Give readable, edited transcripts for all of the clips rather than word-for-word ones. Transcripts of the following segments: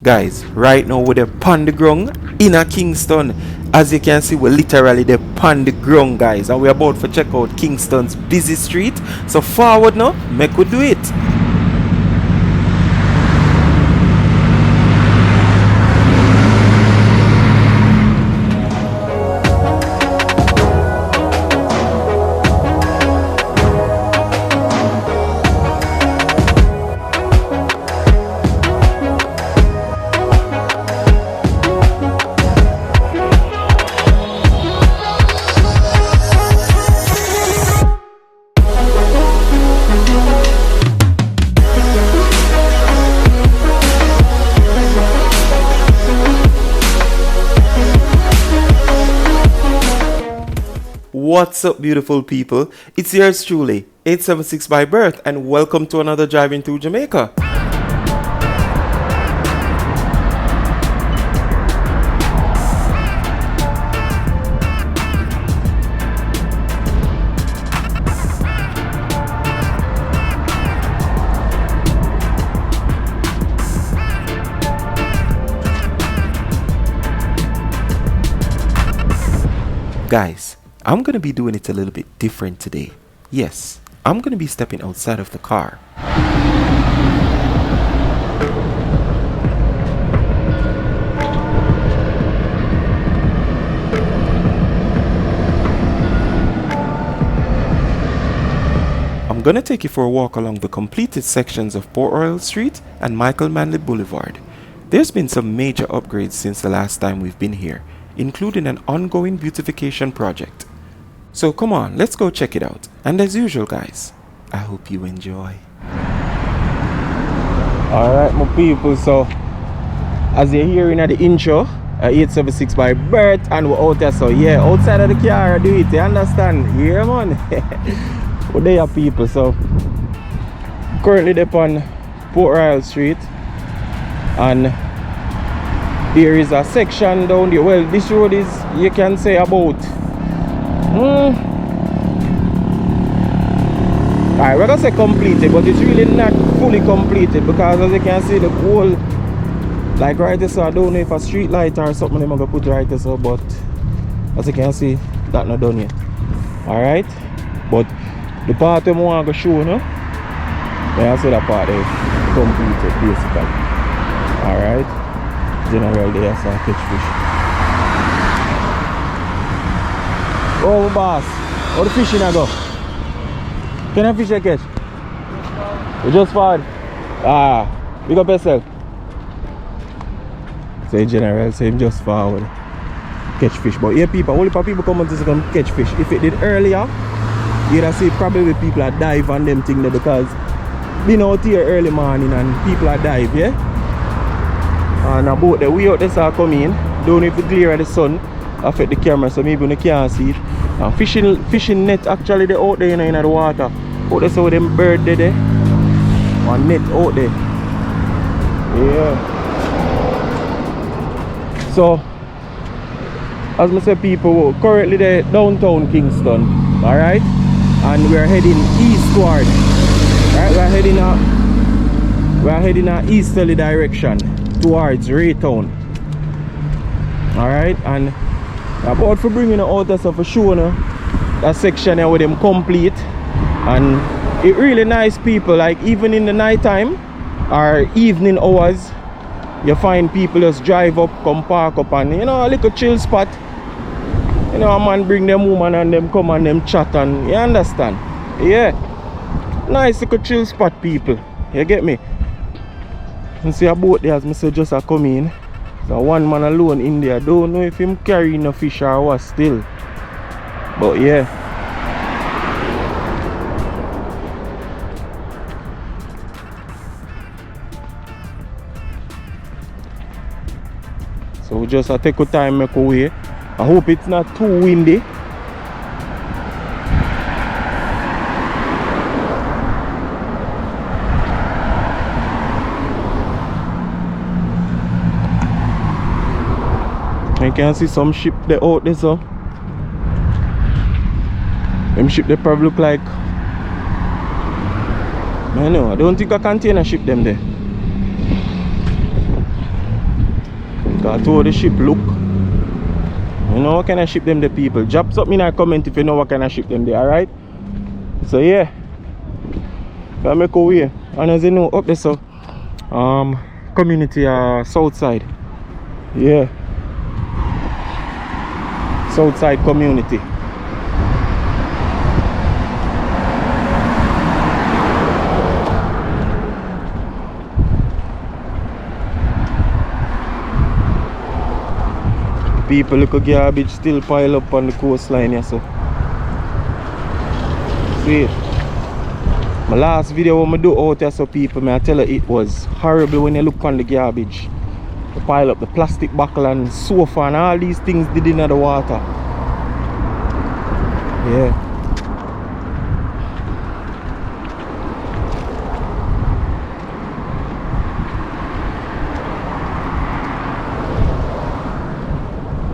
Guys, right now we're on the ground in a Kingston. As you can see, we're literally the on the ground, guys, and we're about to check out Kingston's busy street. So forward now, make we do it. What's up, beautiful people? It's yours truly, 876 by birth, and welcome to another Driving Through Jamaica. Guys, I'm going to be doing it a little bit different today. Yes, I'm going to be stepping outside of the car. I'm going to take you for a walk along the completed sections of Port Royal Street and Manley Boulevard. There's been some major upgrades since the last time we've been here, including an ongoing beautification project. So come on, let's go check it out. And as usual, guys, I hope you enjoy. Alright, my people, so as you're hearing at the intro, 876 by birth, and we're out there. So yeah, outside of the car I do it, you understand? Yeah, man. Well, there are people. So currently they're on Port Royal Street, and there is a section down there. Well, this road is, you can say, about alright, we're gonna say completed, but it's really not fully completed, because as you can see, the whole, like right there, so I don't know if a street light or something I'm gonna put right there, so, but as you can see, that not done yet. Alright, but the part I want to show, no, I see that part is completed basically. Alright, general there, so I catch fish. Oh, boss, how the fishing I go? Can I fish I catch? You just forward? Ah, big up yourself. So in general, so him just forward catch fish. But yeah, people, only people come to come catch fish. If it did earlier, you'd have see probably people are dive on them thing there, because been out here early morning and people are dive, yeah? And about the way out there are coming, don't know if the glare of the sun affect the camera, so maybe you can't see it. And fishing net actually they out there, in the water. Out there, so them bird there, one net out there. Yeah. So as I said, people, currently they're downtown Kingston, alright? And we're heading eastward. Alright, we're heading a easterly direction towards Raytown. Alright, and about for bringing out there, so for showing that section here with them complete. And it really nice, people, like even in the night time or evening hours, you find people just drive up, come park up, and you know, a little chill spot. You know, a man bring them woman and them come and them chat, and you understand? Yeah, nice little chill spot, people. You get me? You see a boat there, as I say, just a come in. So one man alone in there, don't know if him carrying a fish or what still. But yeah. So we just take our time, make our way. I hope it's not too windy. You can see some ship there out there, so them ship they probably look like, I don't think a container ship them there. Cause to the ship look. You know what kind of ship them the people. Drop something in a comment if you know what kind of ship them they, alright? So yeah. I make a way. And as you know, up there so community south side. Yeah. South side community. People look at garbage still pile up on the coastline here, so see it. My last video when I do out here, so people, I tell you it was horrible when you look on the garbage. You pile up the plastic bottle and sofa and all these things did in the water. Yeah.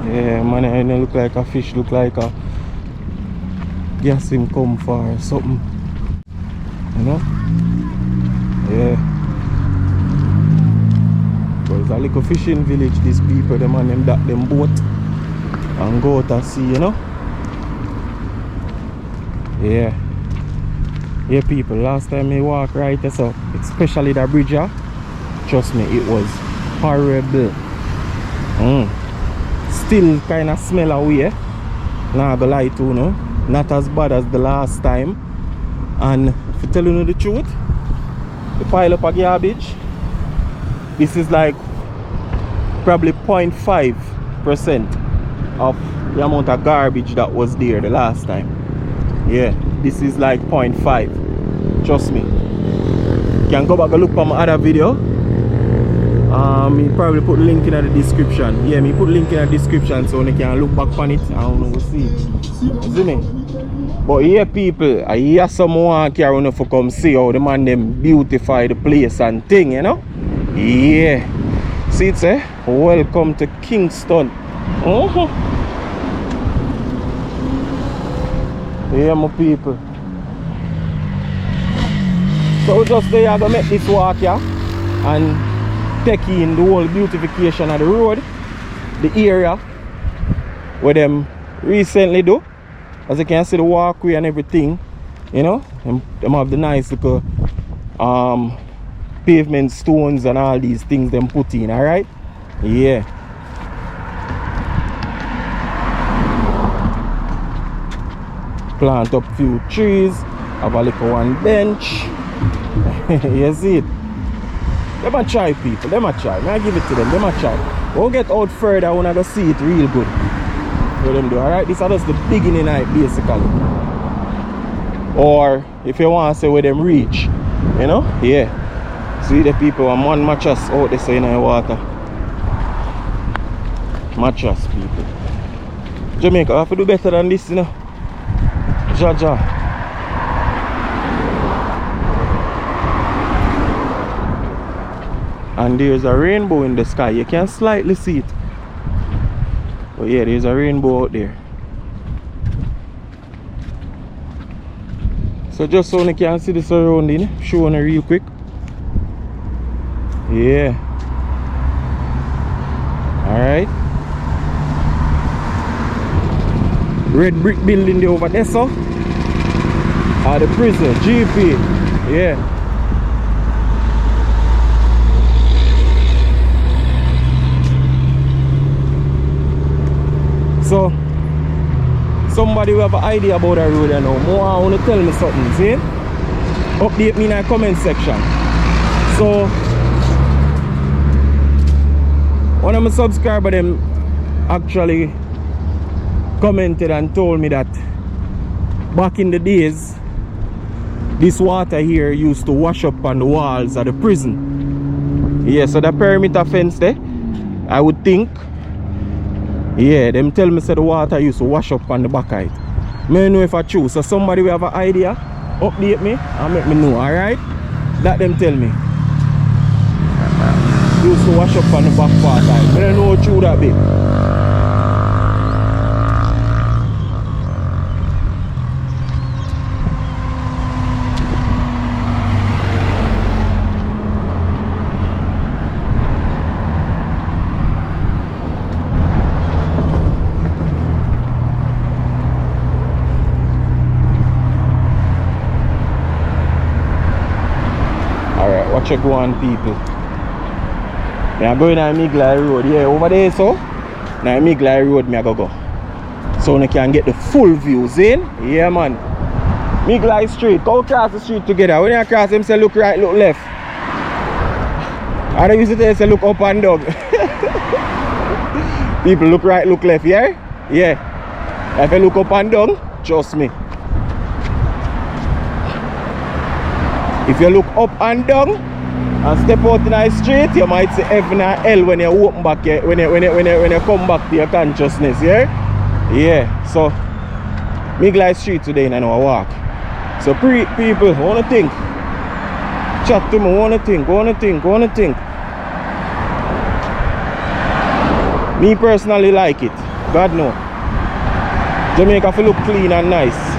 Yeah, man, it look like a fish, look like a gas him come for or something. You know? Yeah. But it's a little fishing village, these people, them and them dock them boat and go out and see, you know? Yeah. Yeah, people, last time I walk right there, so especially the bridge, trust me, it was horrible. Still kind of smell away. Nah, go lie to you, no? Not as bad as the last time. And to tell you the truth, the pile up of garbage, this is like probably 0.5% of the amount of garbage that was there the last time. Yeah, this is like 0.5. Trust me. You can go back and look at my other video. Me probably put the link in the description. Yeah, me put the link in the description so you can look back on it and we'll see. See me? But yeah, people, I hear someone here want to come see how the man them beautify the place and thing, you know? Yeah. See it, eh? Welcome to Kingston. Yeah, my people. So just there I go make this walk here and take in the whole beautification of the road, the area where them recently do. As you can see the walkway and everything, you know, them have the nice little pavement stones and all these things them put in, alright? Yeah. Plant up few trees, have a little one bench. You see it? Let me try, people. Let me try. May I give it to them? Let me try. We'll get out further when I go see it real good. What them do, alright? This is just the beginning of it, basically. Or if you want to say where them reach, you know? Yeah. See the people and one mattress out there in the water. Mattress, people. Jamaica, I have to do better than this, you know. Jaja. And there's a rainbow in the sky. You can slightly see it. But yeah, there's a rainbow out there. So just so you can see the surrounding, showing it real quick. Yeah. Alright. Red brick building there over there, so. The prison, GP. Yeah. So, somebody who have an idea about the road, you know, more want to tell me something, see? Update me in the comment section. So, one of my subscribers them actually commented and told me that back in the days, this water here used to wash up on the walls of the prison. Yeah, so the perimeter fence there, I would think. Yeah, them tell me say the water used to wash up on the back of it. I don't know if I choose. So somebody will have an idea, update me and make me know, alright? That them tell me. Used to wash up on the back part of it. I don't know how true that be. watch you go on, people. Me are going on LiQWYD Road. Yeah, over there, so. Now LiQWYD Road, me I go. So you can get the full views in. Yeah, man. LiQWYD Street. Go across the street together. When you cross them, say look right, look left. And I used to say look up and down. People look right, look left, yeah? Yeah. If you look up and down, trust me. If you look up and down and step out in the street, you might see heaven and hell when you open back here, when you come back to your consciousness, yeah? Yeah. So LiQWYD Street today and I walk. So people, wanna think. Chat to me, wanna think. Me personally like it. God no. Jamaica feel look clean and nice.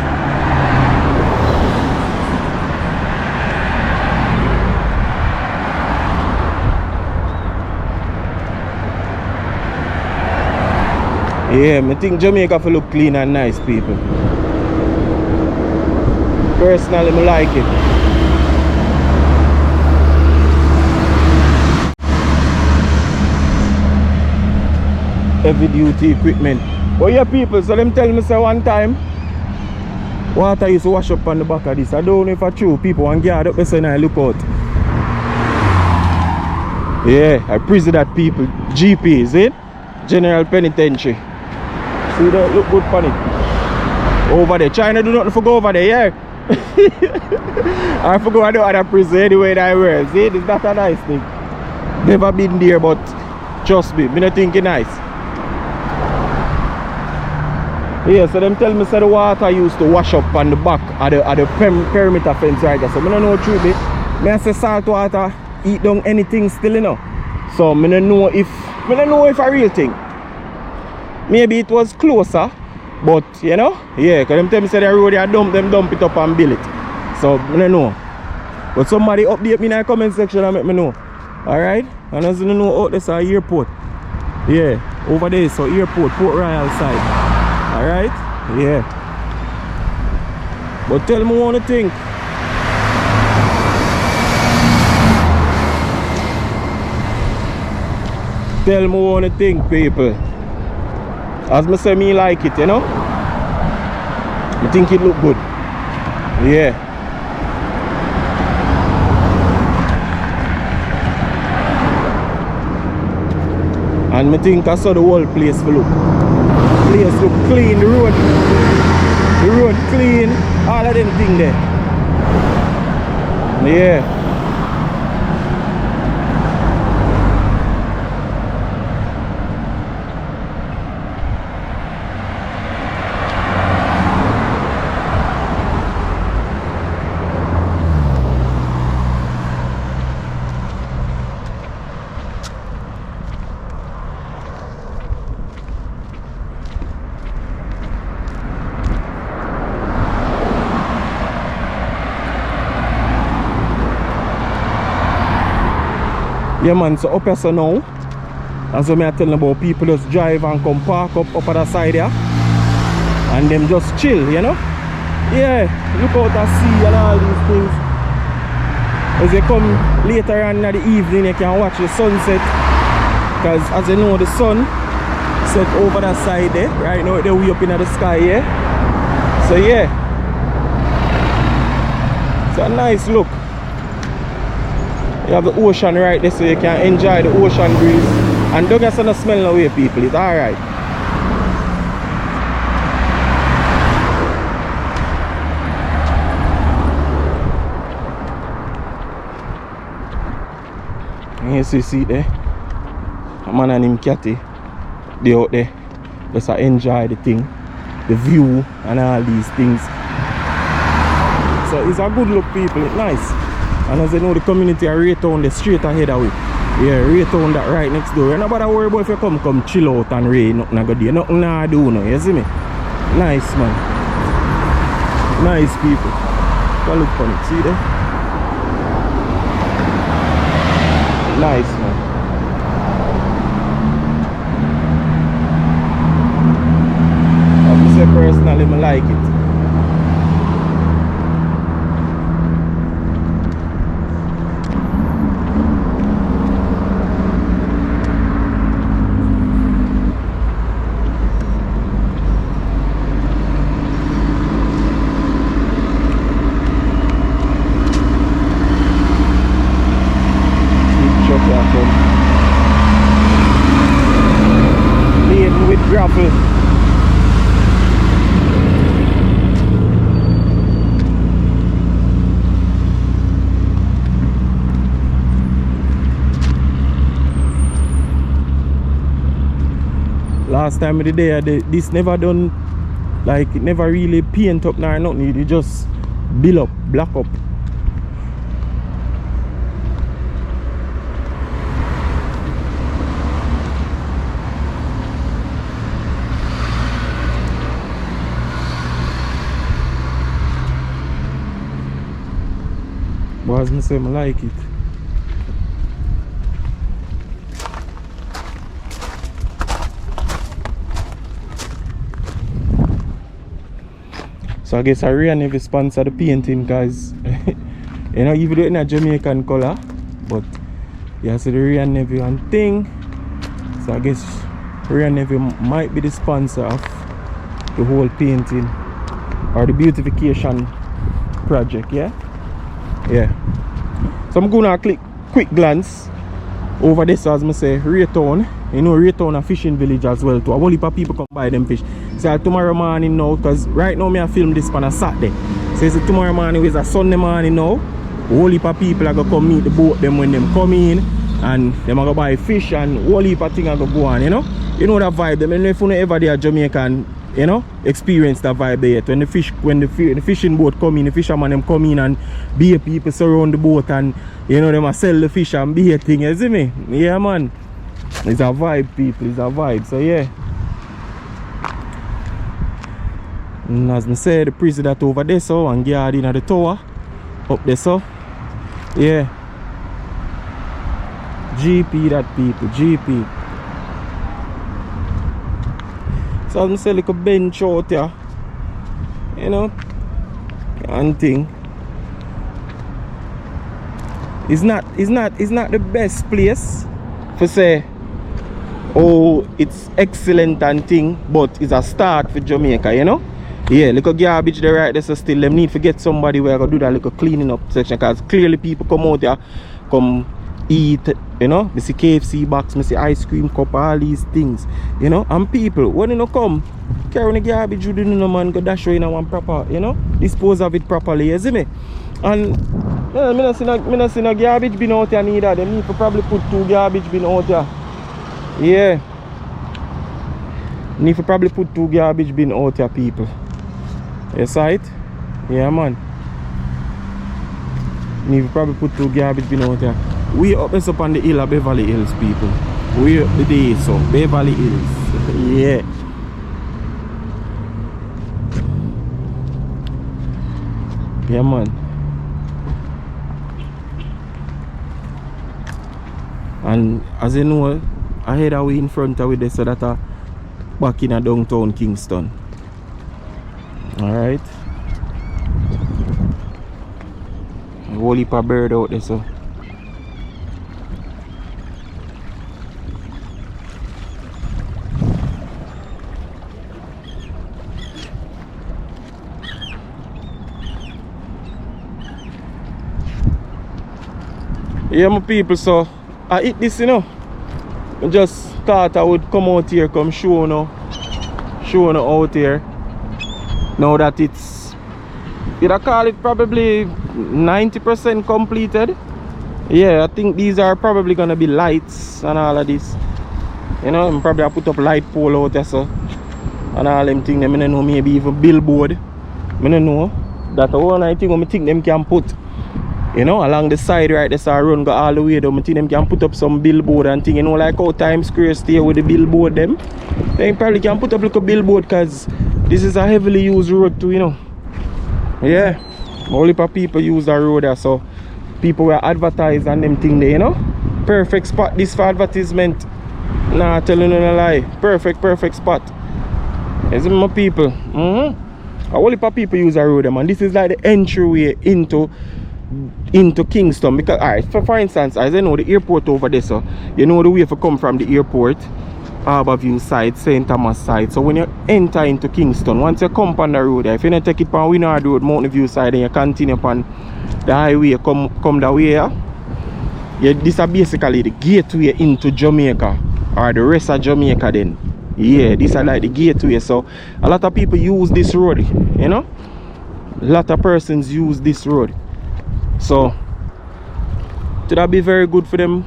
Yeah, I think Jamaica feel look clean and nice, people. Personally, I like it. Heavy duty equipment. But yeah, people, so them tell me say one time water used to wash up on the back of this. I don't know if it's true. People want guard up there so I look out. Yeah, I prison that people. GP, is it? General Penitentiary. See that? Look good for it. Over there. China do nothing for go over there, yeah? I forgot the other prison anyway that I wear. See, it's not a nice thing. Never been there, but trust me, I don't think it's nice. Yeah, so them tell me say the water used to wash up on the back of the perimeter fence right there. So I don't know true bit. I say salt water eat down anything still, you know. So I don't know if a real thing. Maybe it was closer, but you know, yeah, because them tell me say the road they dump it up and build it. So I don't know. But somebody update me in the comment section and make me know. Alright? And as you know, out there's an airport. Yeah, over there, so airport, Port Royal side. Alright? Yeah. But tell me one thing. Tell me one thing, people. As I say, me like it, you know? I think it look good. Yeah. And I think I saw the whole place for look. Place look clean, the road clean, all of them things there. Yeah. Yeah man, so up here so now, as I tell about people just drive and come park up at the side here and them just chill, you know. Yeah, look out and see and all these things. As you come later on in the evening, you can watch the sunset, because as you know the sun set over that side there. Right now they're way up in the sky, yeah. So yeah, it's a nice look. You have the ocean right there, so you can enjoy the ocean breeze. And don't get no smell no way, people. It's alright. You see there? A man and him catty. They out there. Just enjoy the thing. The view and all these things. So it's a good look, people. It's nice. And as you know, the community are Raytown, the straight ahead of it. Yeah, Raytown that right next door. You're not about to worry about if you come chill out and rain, nothing good there. Nothing I do now, you see me? Nice, man. Nice people. Go look for it, see there? Nice, man. I say personally, I like it. grapple. Last time of the day, this never done, like it never really paint up nor nothing. It just build up, black up. But as I say, I like it. So I guess I really never sponsor the painting, guys. You know, even though it's not Jamaican color, but yeah, so the Real Navy and thing. So I guess Real Navy might be the sponsor of the whole painting or the beautification project, yeah? Yeah. So I'm gonna click quick glance over this, as I say, Raytown. You know, Raytown a fishing village as well too. A whole heap of people come buy them fish. So tomorrow morning now, because right now I film this on a Saturday. So it's tomorrow morning is a Sunday morning now. A whole heap of people are gonna come meet the boat them when them come in, and them are gonna buy fish, and a whole heap of things are gonna go on, you know. You know that vibe. Them, if you know ever there Jamaican, you know, experience that vibe there. When the fish, when the fishing boat come in, the fishermen them come in and be people surround the boat, and you know them a sell the fish and be a thing, you see me? Yeah, man. It's a vibe, people. It's a vibe. So yeah. And as I say, the president over there, so, and guard in at the tower up there, so yeah. GP that people, GP. So as I say, like a bench out here, you know, and thing. It's not the best place for say, oh, it's excellent and thing, but it's a start for Jamaica, you know. Yeah, little garbage there right there, so still them need to get somebody where I go do that little cleaning up section, because clearly people come out here, come eat, you know. I see KFC box, I see ice cream cup, all these things, you know. And people, when you come, carry the garbage, you didn't know, man, go dash in one proper, you know, dispose of it properly, you see me? And yeah, I not see no garbage bin out here neither. They need to probably put 2 garbage bin out here. Yeah. Need to probably put 2 garbage bin out here, people. You see it? Yeah, man. Need to probably put 2 garbage bin out here. We up on the hill of Beverly Hills, people. We up the day, so Beverly Hills. Yeah. Yeah, man. And as you know, ahead of we in front of this, so that back in a downtown Kingston. Alright. A whole heap of bird out there, so. Yeah, my people, so I eat this, you know. I just thought I would come out here, come show you out here. Now that it's, I call it probably 90% completed. Yeah, I think these are probably gonna be lights and all of this. You know, I'm probably I put up light pole out there, so, and all them things. I don't know, maybe even billboard. I don't know. That's the one I think them can put. You know, along the side right there, so I run go all the way down. I think them can put up some billboard and thing, you know, like how Times Square stay with the billboard them. They probably can put up like a billboard, because this is a heavily used road too, you know. Yeah. Only for people use the road there, so people will advertise and them thing there, you know. Perfect spot this for advertisement. Nah, telling you no lie. Perfect spot. Is my people. A whole heap of people use the road them, and this is like the entryway into Kingston. Because alright, for instance, as I know the airport over there, so you know the way to come from the airport, Harbourview side, St. Thomas side. So when you enter into Kingston, once you come on the road, if you don't take it on Winard Road, Mountain View side, and you continue upon the highway, come the way, yeah, this is basically the gateway into Jamaica, or the rest of Jamaica then. Yeah, this is like the gateway. So a lot of people use this road, you know. A lot of persons use this road. So should that be very good for them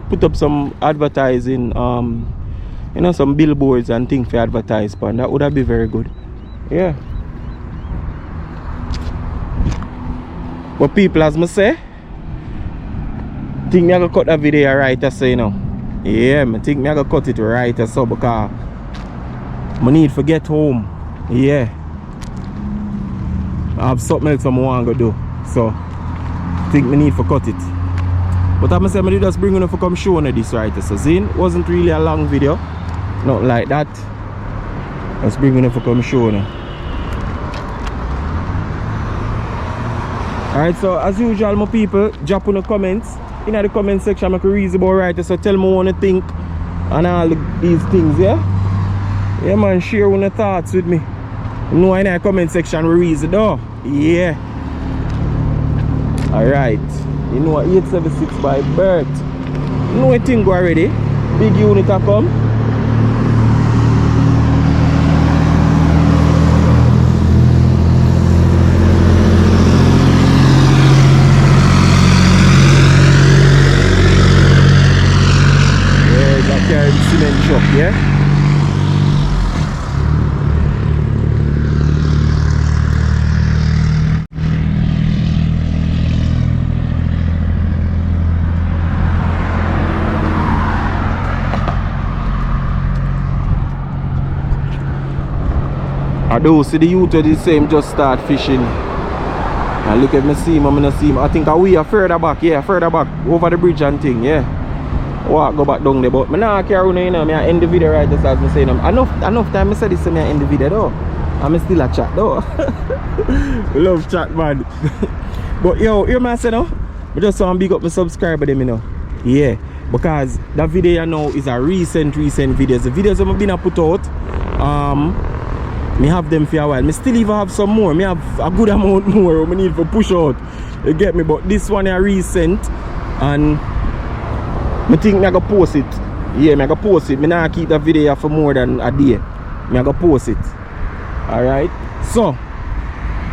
put up some advertising, you know, some billboards and things for advertise, but that would have be very good. Yeah. But people, as I say, think me I go cut that video right as so, you know. Yeah, I think me I go cut it right as so, because I need to get home. Yeah. I have something else I want to do. So I think I need to cut it. But I'm saying I just bring you for come show you this right. So Zin wasn't really a long video. Not like that. Just bring you for come show you. Alright, so as usual my people, drop in the comments. In the comment section I can read about right. So tell me what you think and all these things, yeah? Yeah man, share your thoughts with me. You know in the comment section we read it though. Yeah. Alright. You know 876 by Bergs. You know what thing go already? Big unit a come. Yeah, that carrying cement truck, yeah? I do see the youth of the same just start fishing. And look at me see him, I'm gonna see him. I think we are further back, yeah, further back over the bridge and thing, yeah. Walk go back down there, but I now carry on, you know, I end the video right just as I say. Enough time I said this, I end the video though. I'm still a chat though. Love chat man. But yo, hear me say no? I just want to big up my subscriber them, you know. Yeah, because that video you know is a recent videos. The videos I've been put out, me have them for a while. Me still even have some more. Me have a good amount more I need to push out. You get me? But this one is recent and I think me I go post it. Yeah, me I go post it. Me not keep that video for more than a day. Me I go post it. Alright. So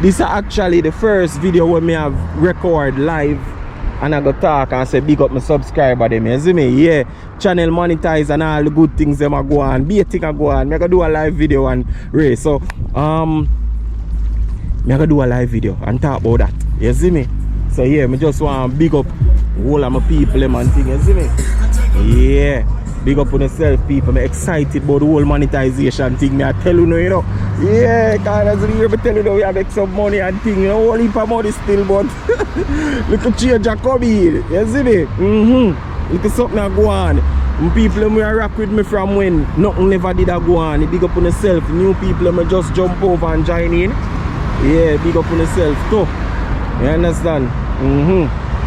this is actually the first video where me have record live and I go talk and say big up my subscriber them. You see me? Yeah. Channel monetize and all the good things them a go on. Be a thing a go on. Me go do a live video and race. So me go do a live video and talk about that. You see me? So yeah, me just want to big up all of my people them and thing. You see me? Yeah. Big up on yourself people. I'm excited about the whole monetization thing. Me I tell you now, you know. Yeah, cause as you hear me tell you now, we have make some money and thing, you know, whole heap of money still, but look at change a come here. You see me? Look at something that go on. And people who rock with me from when nothing never did go on. Big up on yourself. New people who just jump over and join in. Yeah, big up on yourself too. You understand?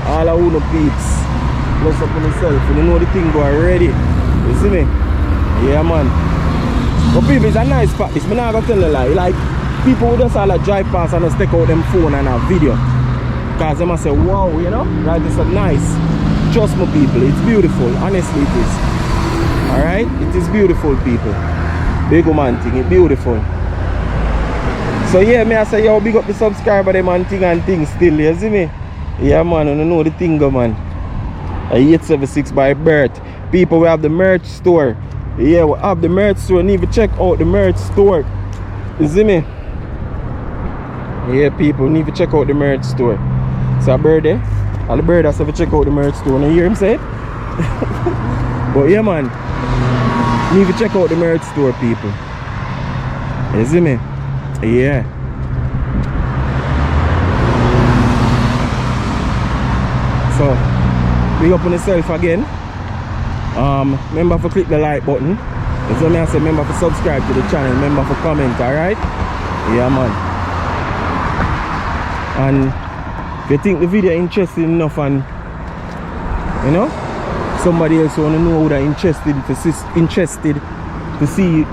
All of you peeps. Plus up on yourself. You know the thing go already. You see me? Yeah man. But people, it's a nice practice. I'm not gonna tell you lie. Like people who just all like drive past and just take out them phone and a video. Because they must say, wow, you know? Right, it's a nice. Trust me people, it's beautiful. Honestly it is. Alright? It is beautiful people. Big man thing, it's beautiful. So yeah, me I say yo, big up the subscriber them and thing still, you see me? Yeah man, I don't know the thing go man. 876 by Bergs. People, we have the merch store. Yeah, we have the merch store. Need to check out the merch store. You see me? Yeah, people need to check out the merch store. So a bird there. All the bird has to check out the merch store. You hear him say it? But yeah man, need to check out the merch store people. You see me? Yeah. So big up on yourself again. Remember to click the like button. That's what I say. Remember to subscribe to the channel. Remember to comment, alright? Yeah man. And if you think the video interesting enough and you know somebody else wanna know who are interested to see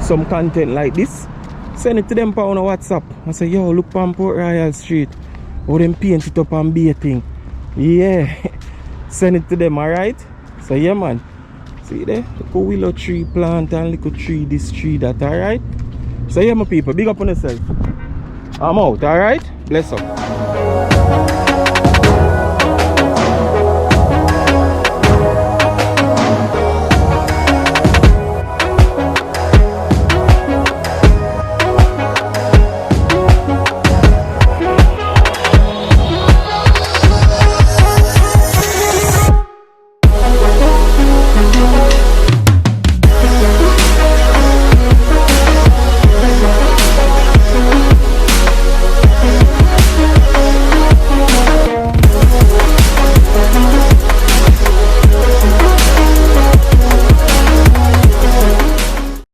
some content like this, send it to them on WhatsApp. I say yo, look on Port Royal Street. Or them paint it up and be a thing. Yeah. Send it to them, alright? So yeah man. See there? Look a willow tree plant and little tree, this tree, that, alright? So yeah, my people, big up on yourself. I'm out, alright? Bless up.